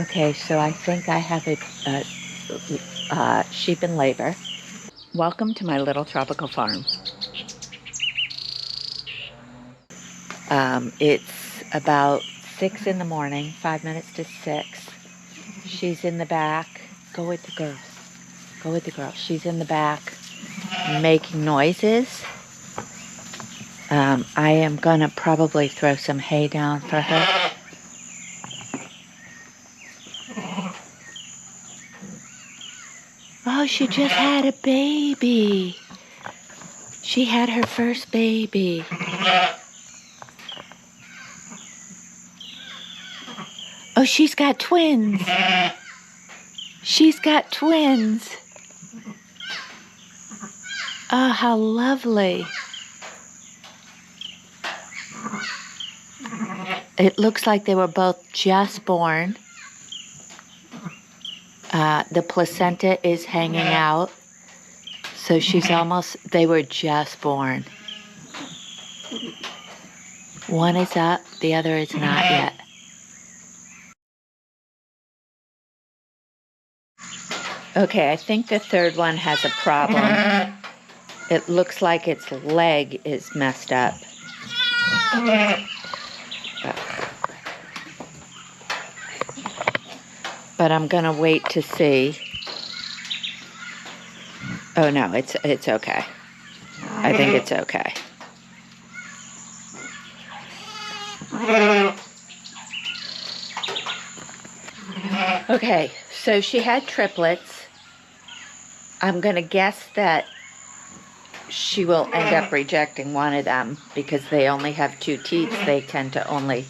Okay, so I think I have a sheep in labor. Welcome to my little tropical farm. It's about 6 in the morning, 5 minutes to 6. She's in the back. Go with the girls. Go with the girls. She's in the back making noises. I am gonna probably throw some hay down for her. Oh, she just had a baby. She had her first baby. Oh, she's got twins. She's got twins. Oh, how lovely. It looks like they were both just born. The placenta is hanging out. So they were just born. One is up, the other is not yet. Okay, I think the third one has a problem. It looks like its leg is messed up. But I'm gonna wait to see. Oh no, it's okay. I think it's okay. Okay, so she had triplets. I'm gonna guess that she will end up rejecting one of them because they only have 2 teats. They tend to only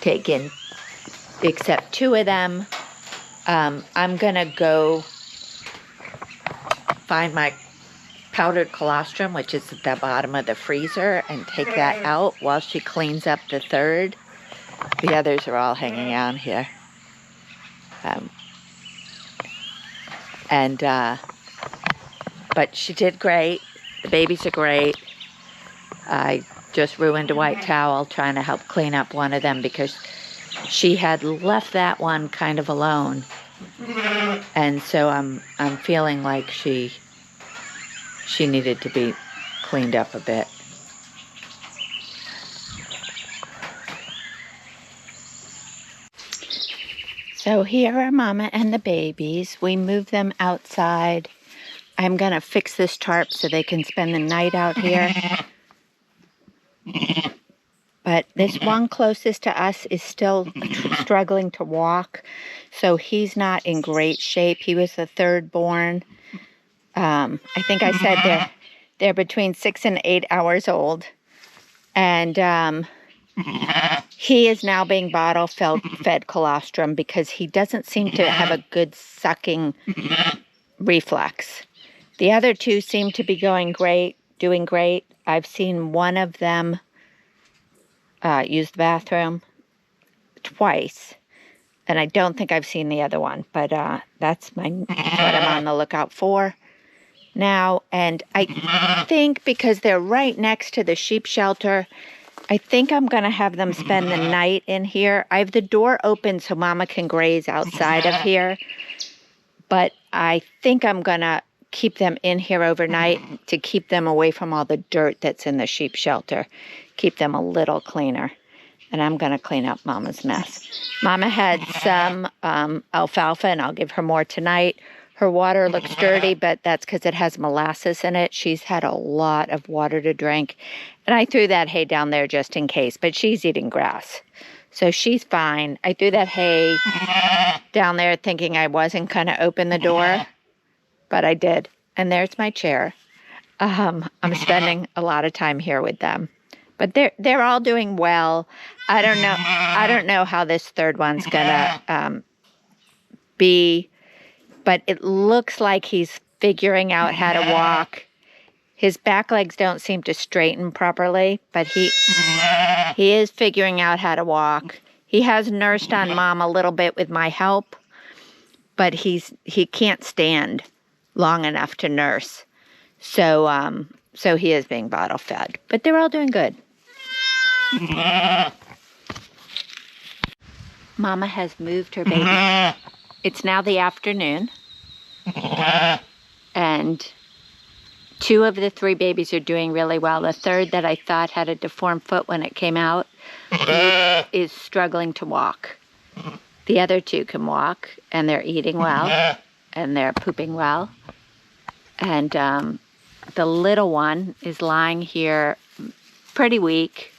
take in except 2 of them. I'm gonna go find my powdered colostrum, which is at the bottom of the freezer, and take that out while she cleans up the third. The others are all hanging out here. But she did great. The babies are great. I just ruined a white towel trying to help clean up one of them because she had left that one kind of alone. And so I'm feeling like she needed to be cleaned up a bit. So here are Mama and the babies. We moved them outside. I'm gonna fix this tarp so they can spend the night out here. But this one closest to us is still struggling to walk, so he's not in great shape. He was the third born. I think I said they're between 6 and 8 hours old. And he is now being bottle-fed colostrum because he doesn't seem to have a good sucking reflex. The other 2 seem to be doing great. I've seen one of them use the bathroom twice, and I don't think I've seen the other one, but that's what I'm on the lookout for now. And I think because they're right next to the sheep shelter, I think I'm going to have them spend the night in here. I have the door open so Mama can graze outside of here, but I think I'm going to keep them in here overnight to keep them away from all the dirt that's in the sheep shelter, keep them a little cleaner. And I'm going to clean up Mama's mess. Mama had some alfalfa, and I'll give her more tonight. Her water looks dirty, but that's because it has molasses in it. She's had a lot of water to drink. And I threw that hay down there just in case, but she's eating grass. So she's fine. I threw that hay down there thinking I wasn't going to open the door, but I did. And there's my chair. I'm spending a lot of time here with them. But they're all doing well. I don't know how this third one's gonna be, but it looks like he's figuring out how to walk. His back legs don't seem to straighten properly, but he is figuring out how to walk. He has nursed on Mom a little bit with my help, but he can't stand long enough to nurse. So he is being bottle fed. But they're all doing good. Mama has moved her baby. It's now the afternoon, and 2 of the 3 babies are doing really well. The third that I thought had a deformed foot when it came out is struggling to walk. The other 2 can walk, and they're eating well, and they're pooping well. And the little one is lying here pretty weak.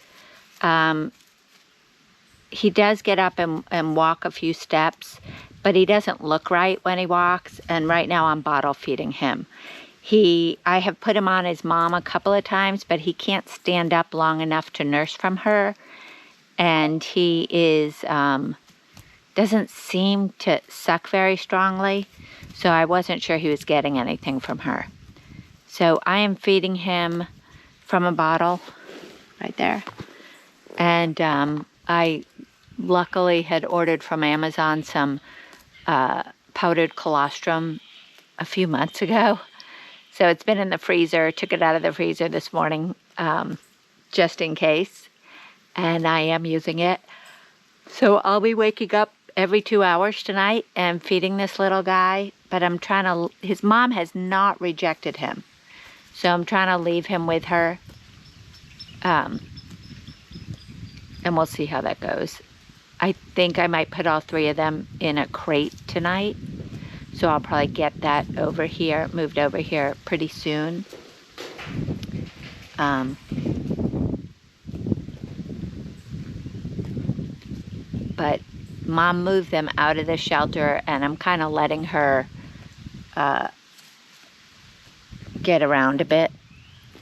He does get up and walk a few steps, but he doesn't look right when he walks, and right now I'm bottle feeding him. I have put him on his mom a couple of times, but he can't stand up long enough to nurse from her, and he doesn't seem to suck very strongly, so I wasn't sure he was getting anything from her. So I am feeding him from a bottle right there, and I luckily had ordered from Amazon some powdered colostrum a few months ago. So it's been in the freezer. Took it out of the freezer this morning just in case. And I am using it. So I'll be waking up every 2 hours tonight and feeding this little guy. But I'm trying to, his mom has not rejected him. So I'm trying to leave him with her. And we'll see how that goes. I think I might put all 3 of them in a crate tonight. So I'll probably get that over here, moved over here pretty soon. But Mom moved them out of the shelter, and I'm kind of letting her get around a bit.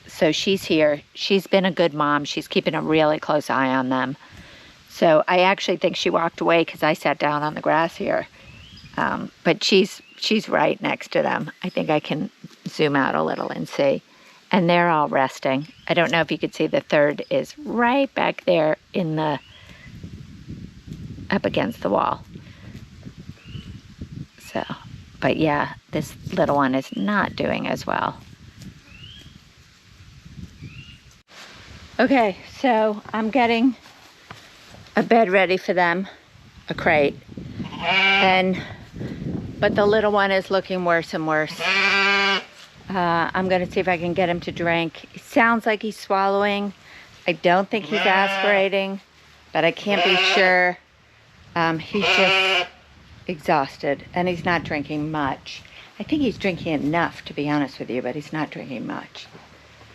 So she's here. She's been a good mom. She's keeping a really close eye on them. So I actually think she walked away because I sat down on the grass here. But she's right next to them. I think I can zoom out a little and see. And they're all resting. I don't know if you could see the third is right back there in the, up against the wall. So, but yeah, this little one is not doing as well. Okay, so I'm getting a bed ready for them, a crate. But the little one is looking worse and worse. I'm gonna see if I can get him to drink. It sounds like he's swallowing. I don't think he's aspirating, but I can't be sure. He's just exhausted, and he's not drinking much. I think he's drinking enough, to be honest with you, but he's not drinking much.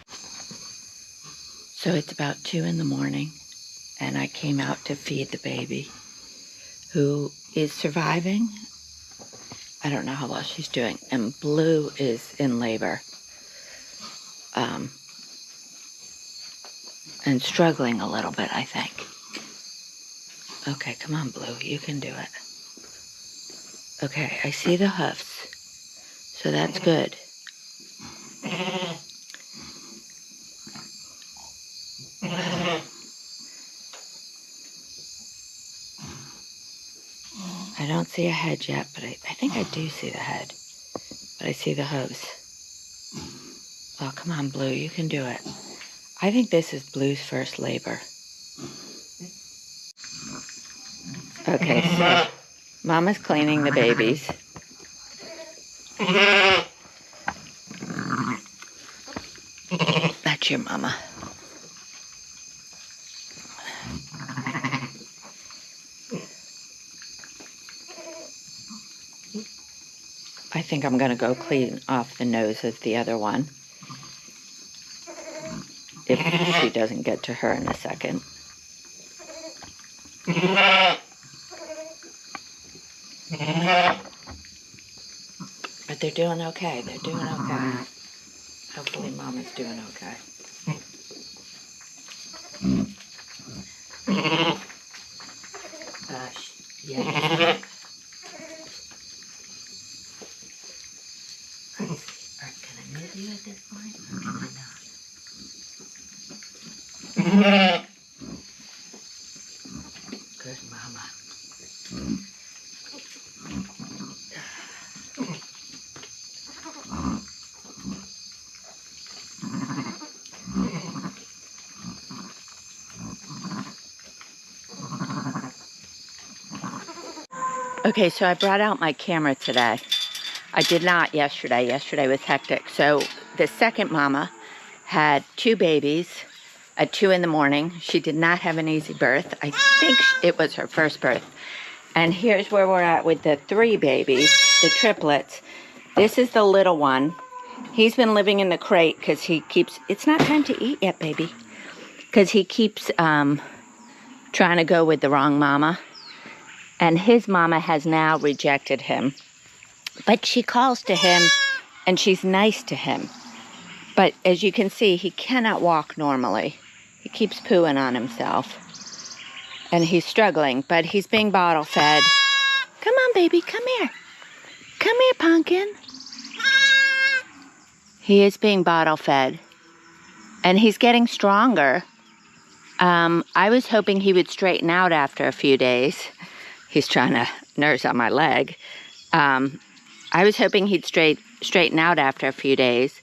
So it's about 2 in the morning, and I came out to feed the baby, who is surviving. I don't know how well she's doing. And Blue is in labor. And struggling a little bit, I think. Okay, come on, Blue. You can do it. Okay, I see the hoofs. So that's good. I don't see a head yet, but I think I do see the head. But I see the hooves. Oh, come on, Blue, you can do it. I think this is Blue's first labor. Okay, so Mama's cleaning the babies. That's your mama. I think I'm going to go clean off the nose of the other one, if she doesn't get to her in a second. But they're doing okay. They're doing okay. Hopefully Mama's doing okay. Yeah. Can I move you at this point, or can I not? Good mama. Okay, so I brought out my camera today. I did not yesterday. Yesterday was hectic. So the second mama had 2 babies at 2 in the morning. She did not have an easy birth. I think it was her first birth. And here's where we're at with the 3 babies, the triplets. This is the little one. He's been living in the crate because he keeps, it's not time to eat yet, baby. Because he keeps trying to go with the wrong mama. And his mama has now rejected him. But she calls to him, and she's nice to him. But as you can see, he cannot walk normally. He keeps pooing on himself. And he's struggling, but he's being bottle fed. Come on, baby, come here. Come here, Pumpkin. He is being bottle fed. And he's getting stronger. I was hoping he would straighten out after a few days. He's trying to nurse on my leg. I was hoping he'd straighten out after a few days.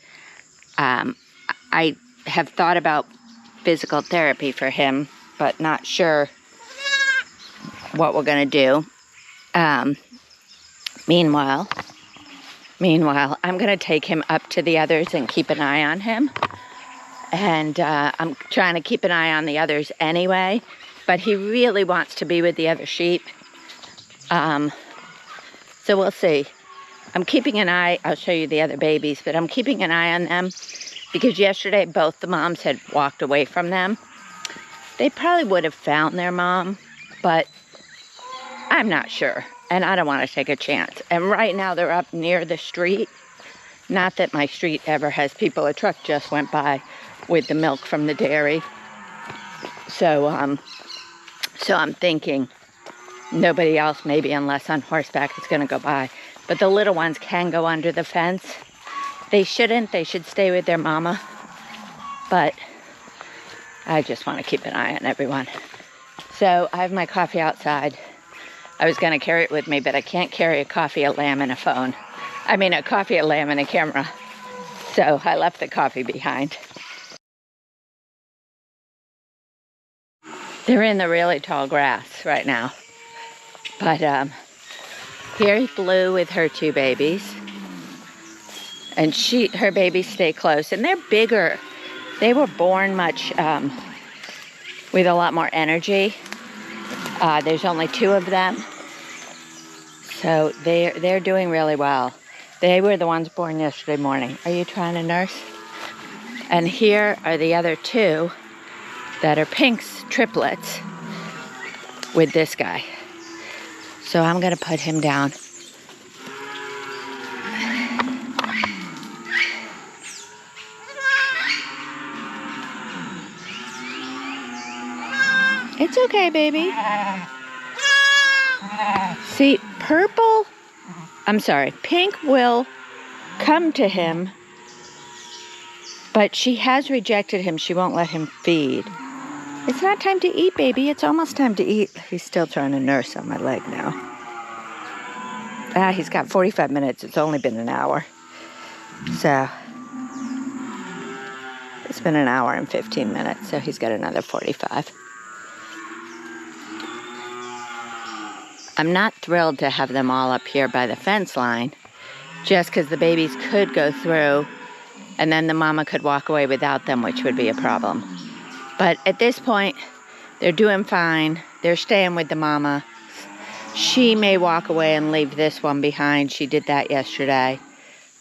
I have thought about physical therapy for him, but not sure what we're going to do. Meanwhile, I'm going to take him up to the others and keep an eye on him. And I'm trying to keep an eye on the others anyway, but he really wants to be with the other sheep. So we'll see. I'm keeping an eye, I'll show you the other babies, but I'm keeping an eye on them because yesterday both the moms had walked away from them. They probably would have found their mom, but I'm not sure, and I don't want to take a chance. And right now they're up near the street. Not that my street ever has people. A truck just went by with the milk from the dairy. So I'm thinking nobody else, maybe unless on horseback, is going to go by. But the little ones can go under the fence. They shouldn't. They should stay with their mama. But I just want to keep an eye on everyone. So I have my coffee outside. I was going to carry it with me, but I can't carry a coffee, a lamb, and a phone. I mean, a coffee, a lamb, and a camera. So I left the coffee behind. They're in the really tall grass right now. But here's Blue with her 2 babies. And her babies stay close. And they're bigger. They were born much with a lot more energy. There's only 2 of them. So they're doing really well. They were the ones born yesterday morning. Are you trying to nurse? And here are the other 2 that are Pink's triplets with this guy. So I'm going to put him down. It's okay, baby. See, Pink will come to him, but she has rejected him. She won't let him feed. It's not time to eat, baby. It's almost time to eat. He's still trying to nurse on my leg now. He's got 45 minutes. It's only been an hour. So it's been an hour and 15 minutes, so he's got another 45. I'm not thrilled to have them all up here by the fence line, just because the babies could go through, and then the mama could walk away without them, which would be a problem. But at this point, they're doing fine. They're staying with the mama. She may walk away and leave this one behind. She did that yesterday.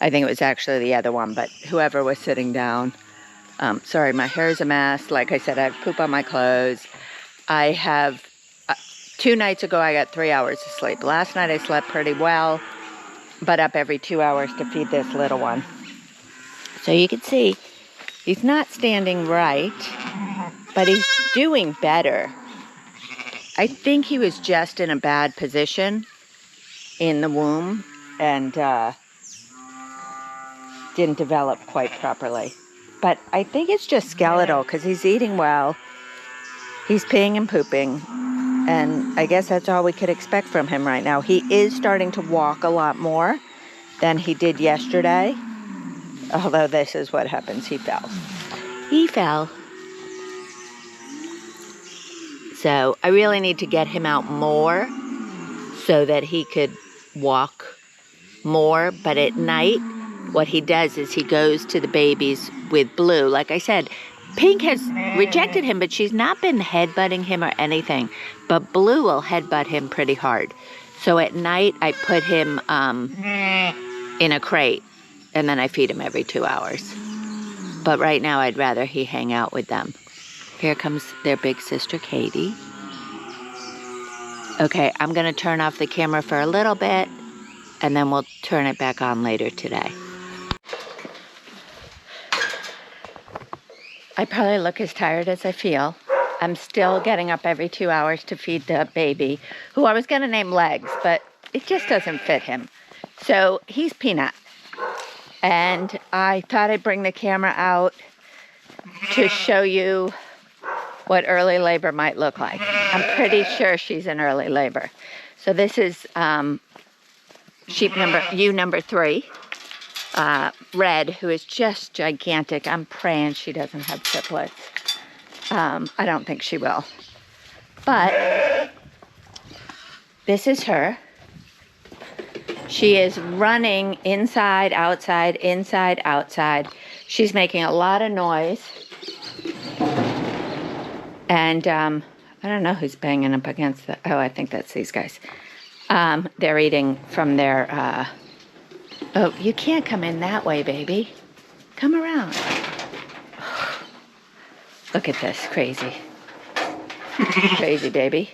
I think it was actually the other one, but whoever was sitting down. Sorry, my hair is a mess. Like I said, I have poop on my clothes. I have, 2 nights ago, I got 3 hours of sleep. Last night, I slept pretty well, but up every 2 hours to feed this little one. So you can see, he's not standing right, but he's doing better. I think he was just in a bad position in the womb and didn't develop quite properly. But I think it's just skeletal because he's eating well. He's peeing and pooping. And I guess that's all we could expect from him right now. He is starting to walk a lot more than he did yesterday. Although this is what happens. He fell. He fell. So I really need to get him out more so that he could walk more. But at night, what he does is he goes to the babies with Blue. Like I said, Pink has rejected him, but she's not been headbutting him or anything. But Blue will headbutt him pretty hard. So at night, I put him in a crate, and then I feed him every 2 hours. But right now, I'd rather he hang out with them. Here comes their big sister, Katie. Okay, I'm going to turn off the camera for a little bit, and then we'll turn it back on later today. I probably look as tired as I feel. I'm still getting up every 2 hours to feed the baby, who I was going to name Legs, but it just doesn't fit him. So he's Peanut. And I thought I'd bring the camera out to show you what early labor might look like. I'm pretty sure she's in early labor. So this is sheep number 3, Red, who is just gigantic. I'm praying she doesn't have triplets. I don't think she will. But this is her. She is running inside, outside, inside, outside. She's making a lot of noise. And I don't know who's banging up against the... Oh, I think that's these guys. They're eating from their... Oh, you can't come in that way, baby. Come around. Look at this, crazy. Crazy baby.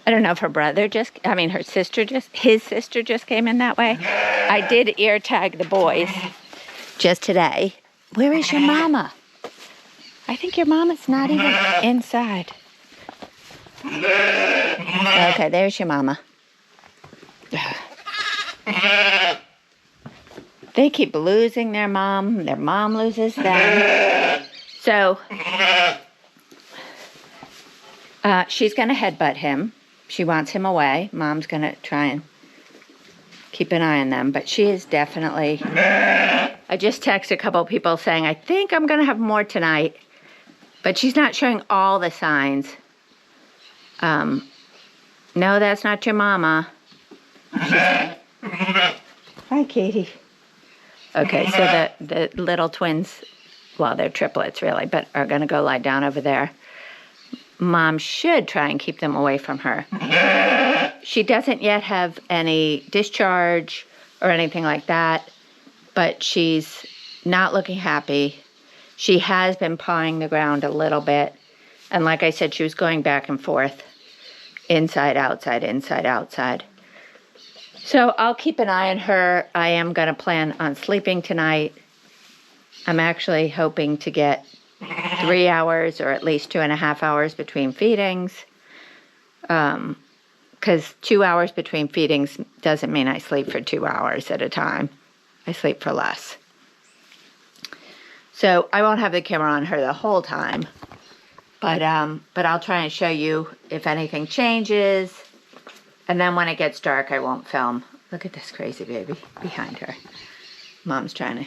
I don't know if his sister just came in that way. I did ear tag the boys just today. Where is your mama? I think your mama's not even inside. Okay, there's your mama. They keep losing their mom. Their mom loses them. So, she's going to headbutt him. She wants him away. Mom's going to try and keep an eye on them. But she is definitely... I just texted a couple of people saying, I think I'm going to have more tonight. But she's not showing all the signs. No, that's not your mama. Hi, Katie. Okay, so the little twins, well, they're triplets really, but are going to go lie down over there. Mom should try and keep them away from her. She doesn't yet have any discharge or anything like that, but she's not looking happy. She has been pawing the ground a little bit. And like I said, she was going back and forth, inside, outside, inside, outside. So I'll keep an eye on her. I am going to plan on sleeping tonight. I'm actually hoping to get 3 hours or at least 2.5 hours between feedings. Because 2 hours between feedings doesn't mean I sleep for 2 hours at a time. I sleep for less. So I won't have the camera on her the whole time. But I'll try and show you if anything changes. And then when it gets dark, I won't film. Look at this crazy baby behind her. Mom's trying to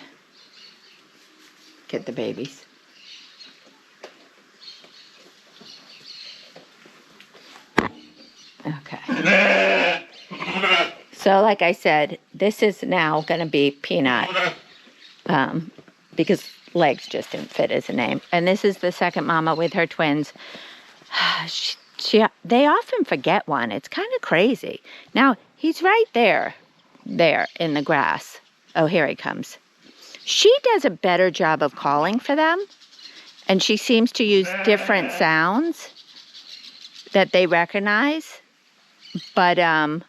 get the babies. Okay. So like I said, this is now going to be Peanut. Because Legs just didn't fit as a name. And this is the second mama with her twins. They often forget one. It's kind of crazy. Now, he's right there in the grass. Oh, here he comes. She does a better job of calling for them, and she seems to use different sounds that they recognize. But, and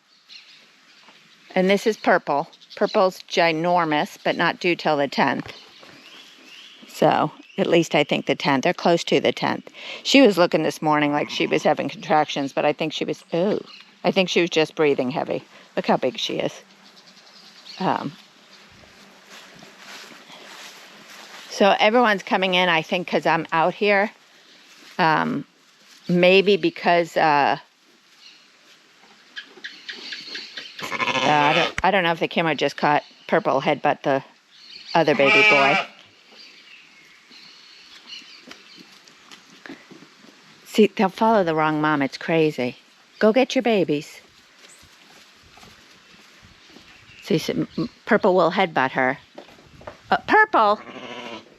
this is Purple. Purple's ginormous, but not due till the 10th. So, at least I think the 10th. They're close to the 10th. She was looking this morning like she was having contractions, but I think she was, I think she was just breathing heavy. Look how big she is. So everyone's coming in, I think, because I'm out here. Maybe because, I don't know if the camera just caught Purple headbutt the other baby boy. See, they'll follow the wrong mom. It's crazy. Go get your babies. See, Purple will headbutt her. Purple!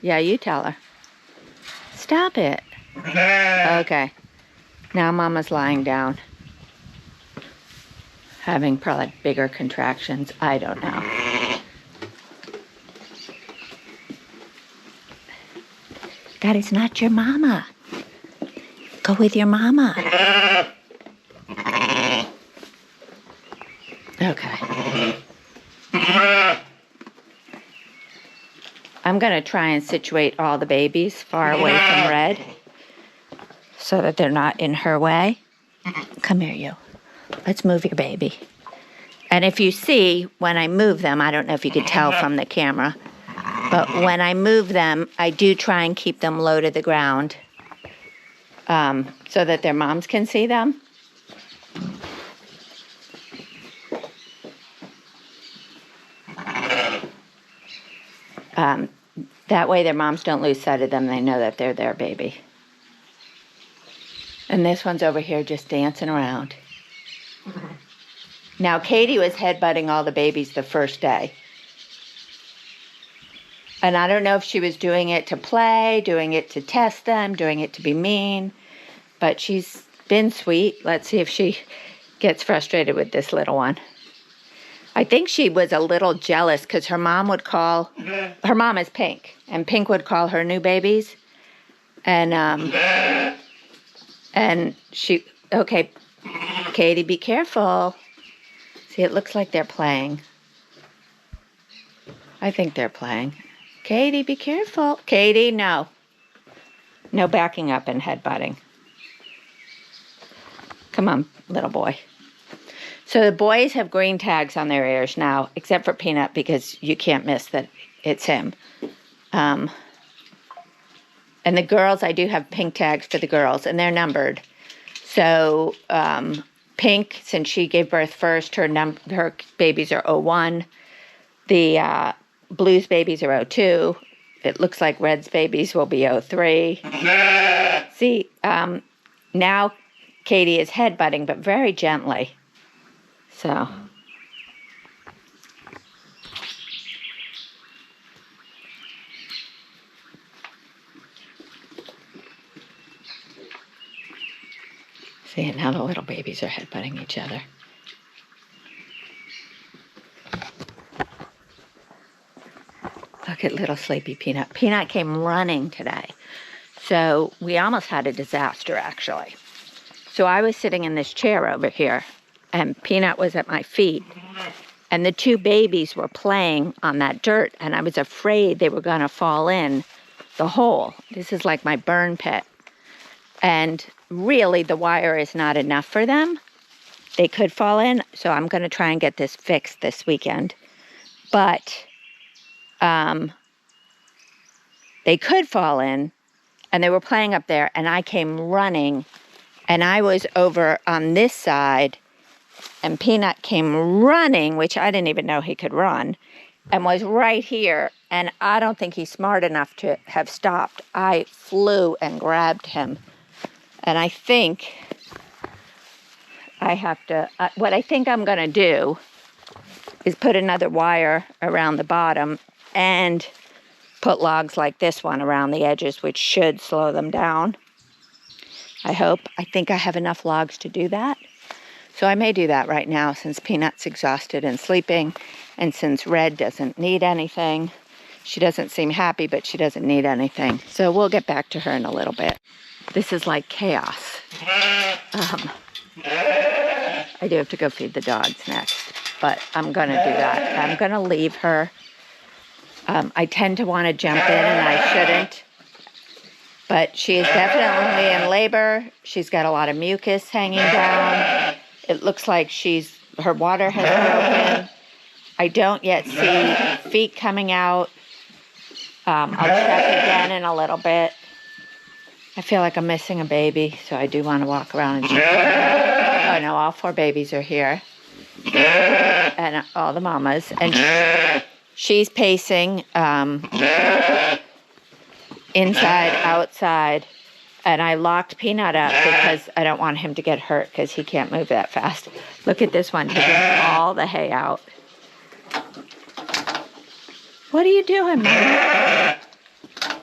Yeah, you tell her. Stop it. Okay. Now Mama's lying down. Having probably bigger contractions. I don't know. That is not your mama. Go with your mama. Okay. I'm going to try and situate all the babies far away from Red so that they're not in her way. Come here, you. Let's move your baby. And if you see, when I move them, I don't know if you could tell from the camera, but when I move them, I do try and keep them low to the ground so that their moms can see them. That way their moms don't lose sight of them. They know that they're their baby. And this one's over here just dancing around. Now, Katie was headbutting all the babies the first day. And I don't know if she was doing it to play, doing it to test them, doing it to be mean. But she's been sweet. Let's see if she gets frustrated with this little one. I think she was a little jealous because her mom would call, her mom is Pink, and Pink would call her new babies. And she, okay, Katie, be careful. See, it looks like they're playing. I think they're playing. Katie, be careful. Katie, no. No backing up and headbutting. Come on, little boy. So the boys have green tags on their ears now, except for Peanut, because you can't miss that it's him. And the girls, I do have pink tags for the girls, and they're numbered. So Pink, since she gave birth first, her babies are 01. The Blue's babies are 02. It looks like Red's babies will be 03. See, now Katie is headbutting, but very gently. So, see, now the little babies are headbutting each other. Look at little sleepy Peanut. Peanut came running today. So we almost had a disaster, actually. So I was sitting in this chair over here, and Peanut was at my feet. And the two babies were playing on that dirt, and I was afraid they were going to fall in the hole. This is like my burn pit. And really, the wire is not enough for them. They could fall in, so I'm going to try and get this fixed this weekend. But they could fall in, and they were playing up there, and I came running, and I was over on this side, and Peanut came running, which I didn't even know he could run, and was right here, and I don't think he's smart enough to have stopped. I flew and grabbed him, and I think I have to, what I think I'm going to do is put another wire around the bottom and put logs like this one around the edges, which should slow them down. I hope. I think I have enough logs to do that. So I may do that right now since Peanut's exhausted and sleeping, and since Red doesn't need anything. She doesn't seem happy, but she doesn't need anything. So we'll get back to her in a little bit. This is like chaos. I do have to go feed the dogs next, but I'm going to do that. I'm going to leave her. I tend to want to jump in, and I shouldn't. But she is definitely in labor. She's got a lot of mucus hanging down. It looks like her water has broken. I don't yet see feet coming out. I'll check again in a little bit. I feel like I'm missing a baby, so I do want to walk around and check. Oh no, all 4 babies are here. And all the mamas. And she's pacing inside, outside. And I locked Peanut up because I don't want him to get hurt because he can't move that fast. Look at this one taking all the hay out. What are you doing, Mama?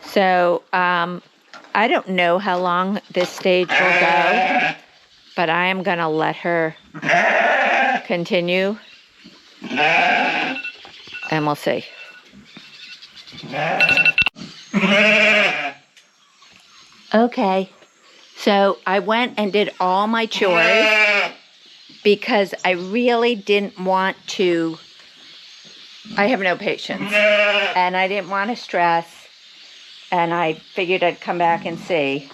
So, I don't know how long this stage will go, but I am going to let her continue, and we'll see. Okay, so I went and did all my chores because I really didn't want to, I have no patience, and I didn't want to stress, and I figured I'd come back and see.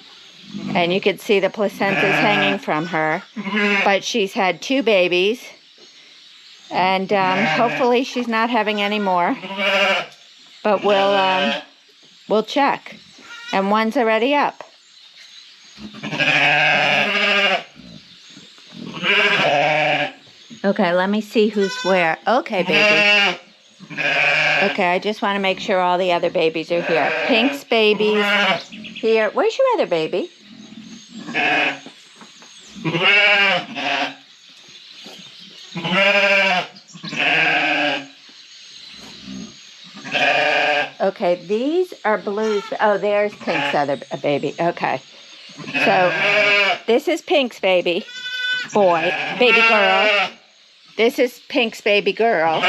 And you could see the placenta's hanging from her, but she's had 2 babies, and hopefully she's not having any more, but we'll check. And one's already up. Okay, let me see who's where. Okay, baby. Okay, I just want to make sure all the other babies are here. Pink's baby's here. Where's your other baby? Okay, these are Blue's. Oh, there's Pink's other baby. Okay. So, this is Pink's baby girl. This is Pink's baby girl.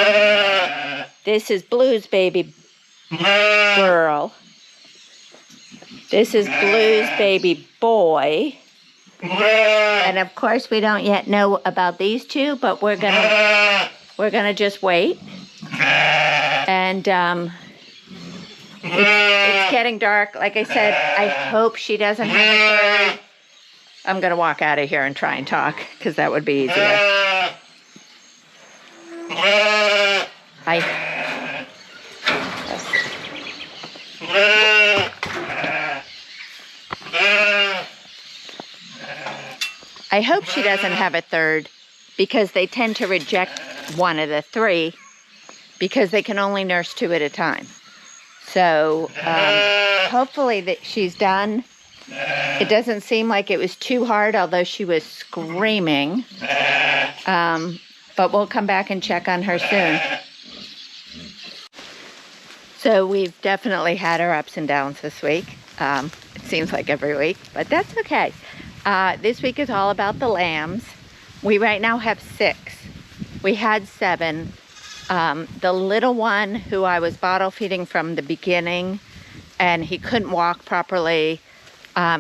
This is Blue's baby girl. This is Blue's baby boy. And of course, we don't yet know about these 2, but we're gonna just wait. And it's getting dark. Like I said, I hope she doesn't have a third. I'm gonna walk out of here and try and talk because that would be easier. I hope she doesn't have a third because they tend to reject one of the 3 because they can only nurse 2 at a time. So hopefully that she's done. It doesn't seem like it was too hard, although she was screaming. But we'll come back and check on her soon. So we've definitely had our ups and downs this week. It seems like every week, but that's okay. This week is all about the lambs. We right now have 6. We had 7. The little one who I was bottle feeding from the beginning, and he couldn't walk properly.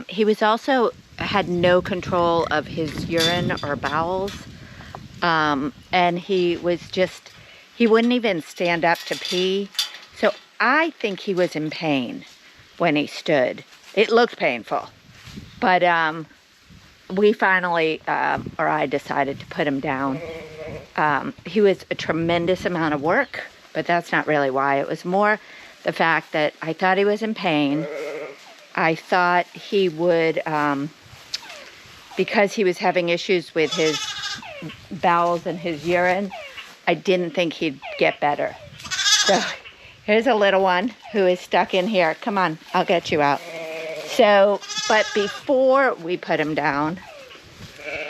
He was also had no control of his urine or bowels. And he wouldn't even stand up to pee. So I think he was in pain when he stood. It looked painful. But we finally, or I decided to put him down. He was a tremendous amount of work, but that's not really why. It was more the fact that I thought he was in pain. I thought he would, because he was having issues with his bowels and his urine, I didn't think he'd get better. So here's a little one who is stuck in here. Come on, I'll get you out. So, but before we put him down,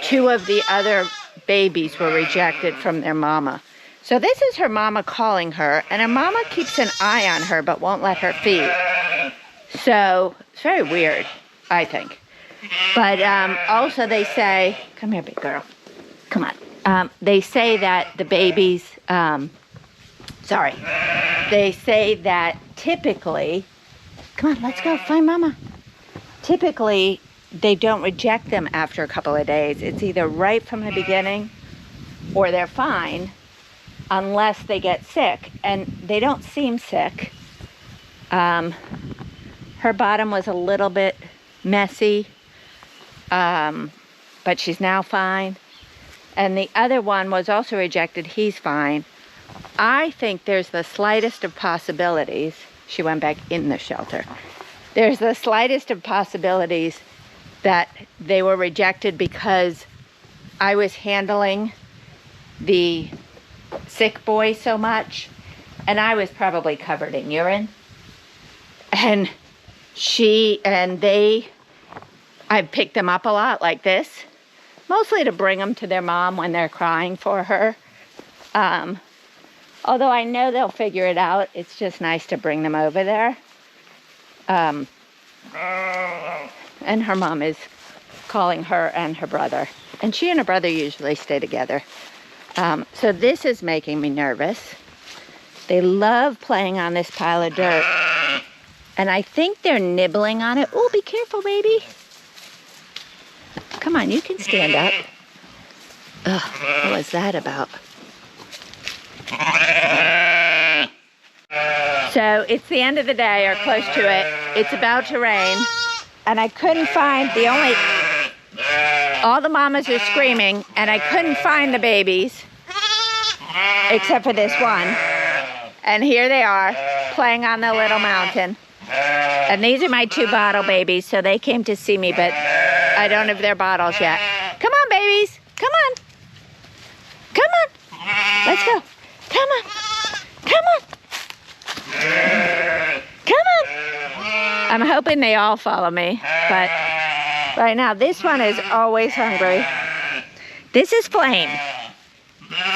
2 of the other babies were rejected from their mama. So this is her mama calling her, and her mama keeps an eye on her but won't let her feed. So it's very weird, I think. But also they say, come here, big girl. Come on. They say that the babies, they say that typically, come on, let's go, find mama. Typically, they don't reject them after a couple of days. It's either right from the beginning or they're fine unless they get sick. And they don't seem sick. Her bottom was a little bit messy, but she's now fine. And the other one was also rejected. He's fine. I think there's the slightest of possibilities. She went back in the shelter. There's the slightest of possibilities that they were rejected because I was handling the sick boy so much, and I was probably covered in urine. And they I've picked them up a lot like this, mostly to bring them to their mom when they're crying for her. Although I know they'll figure it out, it's just nice to bring them over there. And her mom is calling her and her brother. And she and her brother usually stay together. So this is making me nervous. They love playing on this pile of dirt. And I think they're nibbling on it. Oh, be careful, baby. Come on, you can stand up. Ugh, what was that about? So it's the end of the day, or close to it. It's about to rain. And I couldn't find all the mamas are screaming, and I couldn't find the babies, except for this one. And here they are, playing on the little mountain. And these are my 2 bottle babies, so they came to see me, but I don't have their bottles yet. Come on, babies. Come on. Come on. Let's go. Come on. Come on. Come on. I'm hoping they all follow me, but right now, this one is always hungry. This is Flame.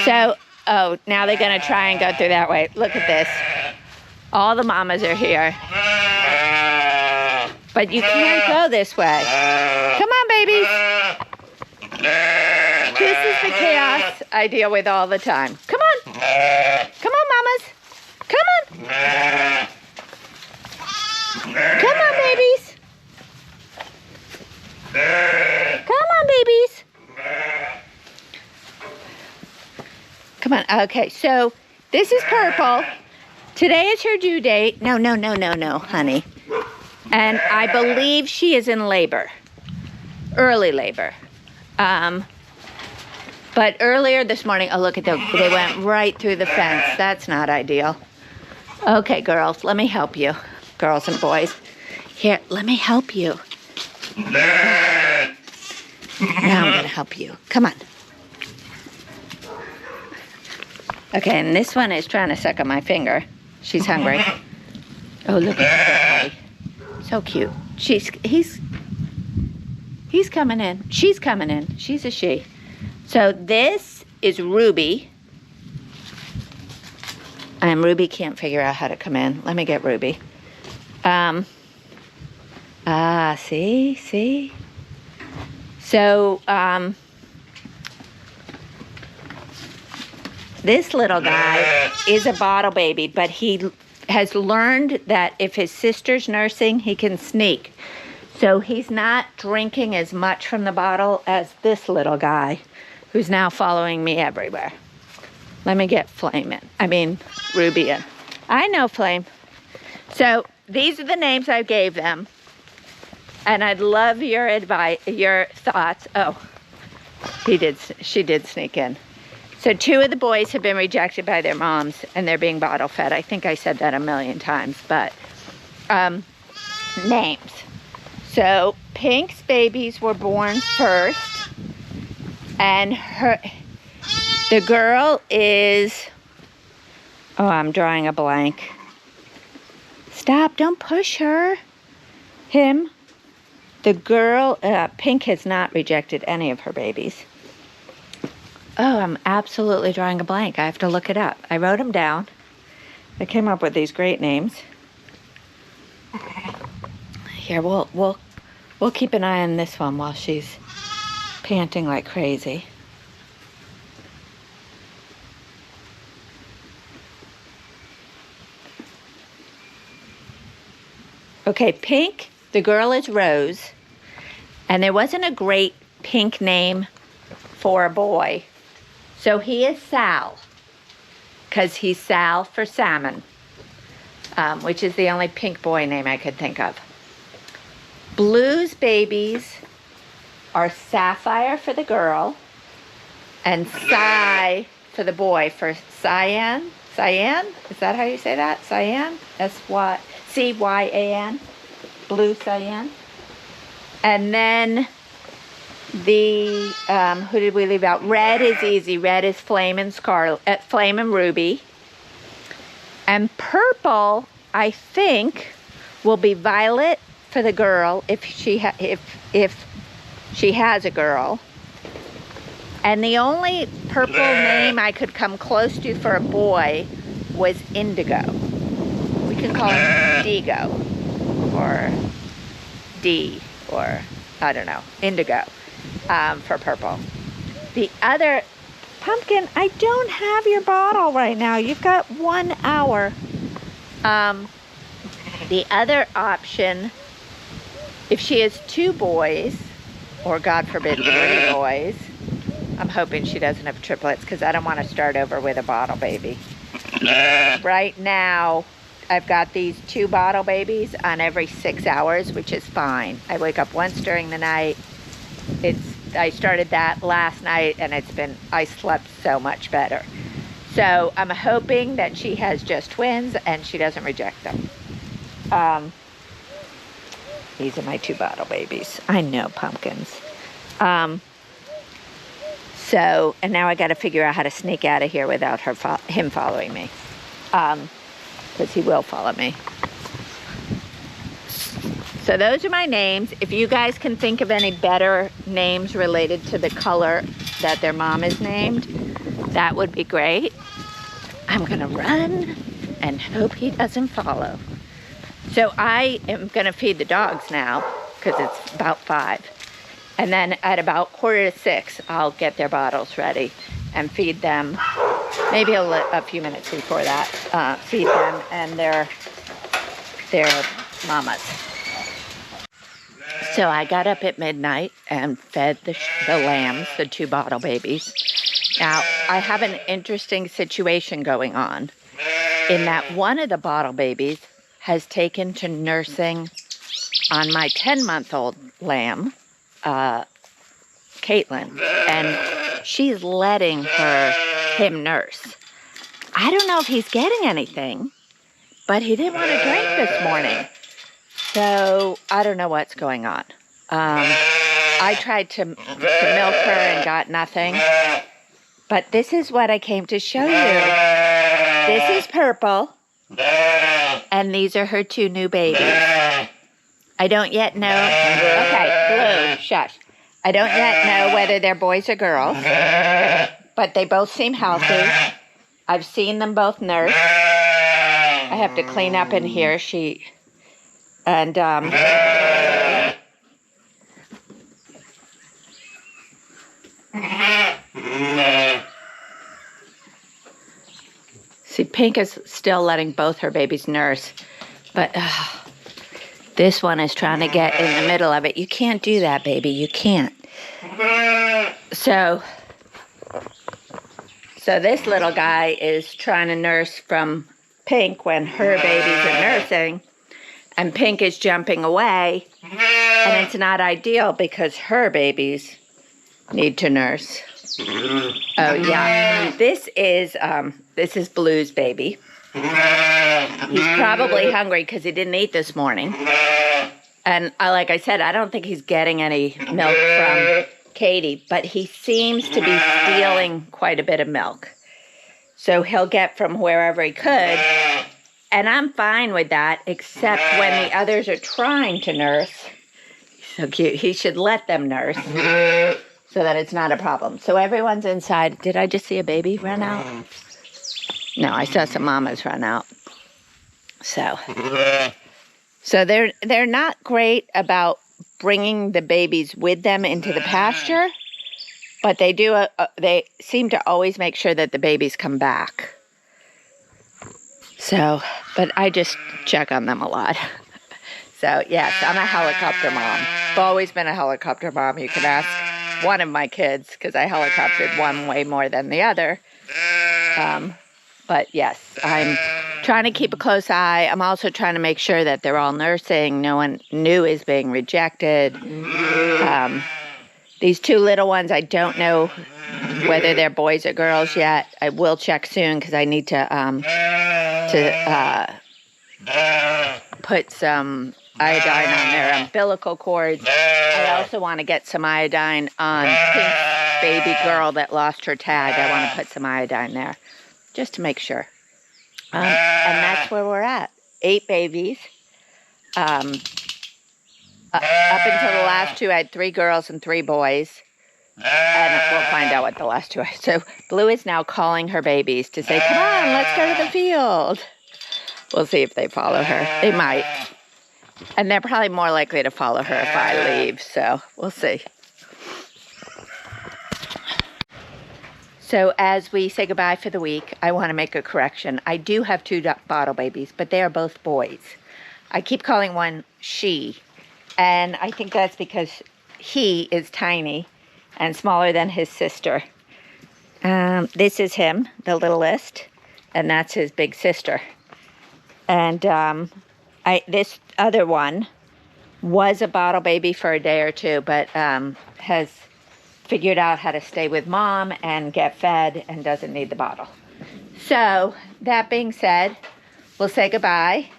So, oh, now they're going to try and go through that way. Look at this. All the mamas are here. But you can't go this way. Come on, babies. This is the chaos I deal with all the time. Come on. Come on, mamas. Come on. Come on, babies. Come on, babies. Come on. Okay, so this is Purple. Today is her due date. No, honey. And I believe she is in labor. Early labor. But earlier this morning, oh, look at them. They went right through the fence. That's not ideal. Okay, girls, let me help you. Girls and boys. Here, let me help you. Now I'm going to help you. Come on. Okay, and this one is trying to suck on my finger. She's hungry. Oh, look at her. So cute. He's coming in. She's coming in. She's a she. So this is Ruby. And Ruby can't figure out how to come in. Let me get Ruby. See? So, this little guy is a bottle baby, but he has learned that if his sister's nursing, he can sneak. So he's not drinking as much from the bottle as this little guy, who's now following me everywhere. Let me get Flame in. Ruby in. I know Flame. So these are the names I gave them. And I'd love your advice, your thoughts. Oh, she did sneak in. So 2 of the boys have been rejected by their moms, and they're being bottle fed. I think I said that a million times, but names. So Pink's babies were born first, and the girl is, oh, I'm drawing a blank. Stop, don't push her. Him. The girl, Pink has not rejected any of her babies. Oh, I'm absolutely drawing a blank. I have to look it up. I wrote them down. I came up with these great names. Here, we'll keep an eye on this one while she's panting like crazy. Okay, Pink, the girl is Rose, and there wasn't a great Pink name for a boy. So he is Sal, because he's Sal for salmon, which is the only Pink boy name I could think of. Blue's babies are Sapphire for the girl, and Cy for the boy, for Cyan. Cyan? Is that how you say that? Cyan? C-Y-A-N. Blue Cyan. And then the, who did we leave out? Red is easy. Red is Flame and Scarlet, Flame and Ruby. And Purple, I think, will be Violet for the girl if She has a girl. And the only purple name I could come close to for a boy was Indigo. We can call him Digo, or D, or I don't know, Indigo, for purple. The other, Pumpkin, I don't have your bottle right now. You've got 1 hour. The other option, if she has 2 boys, or God forbid 3 boys, I'm hoping she doesn't have triplets because I don't want to start over with a bottle baby. Right now, I've got these 2 bottle babies on every 6 hours, which is fine. I wake up once during the night. I started that last night, and I slept so much better. So I'm hoping that she has just twins and she doesn't reject them. These are my 2 bottle babies. I know, pumpkins. And now I got to figure out how to sneak out of here without him following me. Because he will follow me. So those are my names. If you guys can think of any better names related to the color that their mom is named, that would be great. I'm going to run and hope he doesn't follow. So I am going to feed the dogs now because it's about 5. And then at about 5:45, I'll get their bottles ready and feed them. Maybe a few minutes before that, feed them and their mamas. So I got up at midnight and fed the lambs, the 2 bottle babies. Now, I have an interesting situation going on in that one of the bottle babies has taken to nursing on my 10-month-old lamb, Caitlin, and she's letting him nurse. I don't know if he's getting anything, but he didn't want to drink this morning. So I don't know what's going on. I tried to milk her and got nothing. But this is what I came to show you. This is Purple. And these are her 2 new babies. I don't yet know. Okay, Blue, shush. I don't yet know whether they're boys or girls. But they both seem healthy. I've seen them both nurse. I have to clean up in here. See, Pink is still letting both her babies nurse, but this one is trying to get in the middle of it. You can't do that, baby. You can't. So this little guy is trying to nurse from Pink when her babies are nursing, and Pink is jumping away, and it's not ideal because her babies need to nurse. Oh yeah, this is Blue's baby. He's probably hungry because he didn't eat this morning. And like I said, I don't think he's getting any milk from Katie, but he seems to be stealing quite a bit of milk. So he'll get from wherever he could. And I'm fine with that, except when the others are trying to nurse. So cute. He should let them nurse so that it's not a problem. So everyone's inside. Did I just see a baby run out? No, I saw some mamas run out. So they're not great about bringing the babies with them into the pasture, but they do. They seem to always make sure that the babies come back. So, but I just check on them a lot. So yes, I'm a helicopter mom. I've always been a helicopter mom. You can ask one of my kids because I helicoptered one way more than the other. But yes, I'm trying to keep a close eye. I'm also trying to make sure that they're all nursing. No one new is being rejected. These 2 little ones, I don't know whether they're boys or girls yet. I will check soon because I need to put some iodine on their umbilical cords. I also want to get some iodine on Pink's baby girl that lost her tag. I want to put some iodine there just to make sure. And that's where we're at. 8 babies. Up until the last two, I had 3 girls and 3 boys. And we'll find out what the last 2 are. So Blue is now calling her babies to say, come on, let's go to the field. We'll see if they follow her. They might. And they're probably more likely to follow her if I leave. So we'll see. So as we say goodbye for the week, I want to make a correction. I do have 2 bottle babies, but they are both boys. I keep calling one she, and I think that's because he is tiny and smaller than his sister. This is him, the littlest, and that's his big sister. And this other one was a bottle baby for a day or 2, but has figured out how to stay with mom and get fed and doesn't need the bottle. So that being said, we'll say goodbye.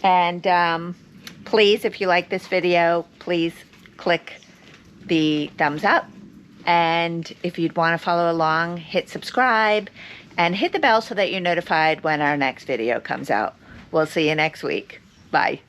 And please, if you like this video, please click the thumbs up. And if you'd want to follow along, hit subscribe and hit the bell so that you're notified when our next video comes out. We'll see you next week. Bye.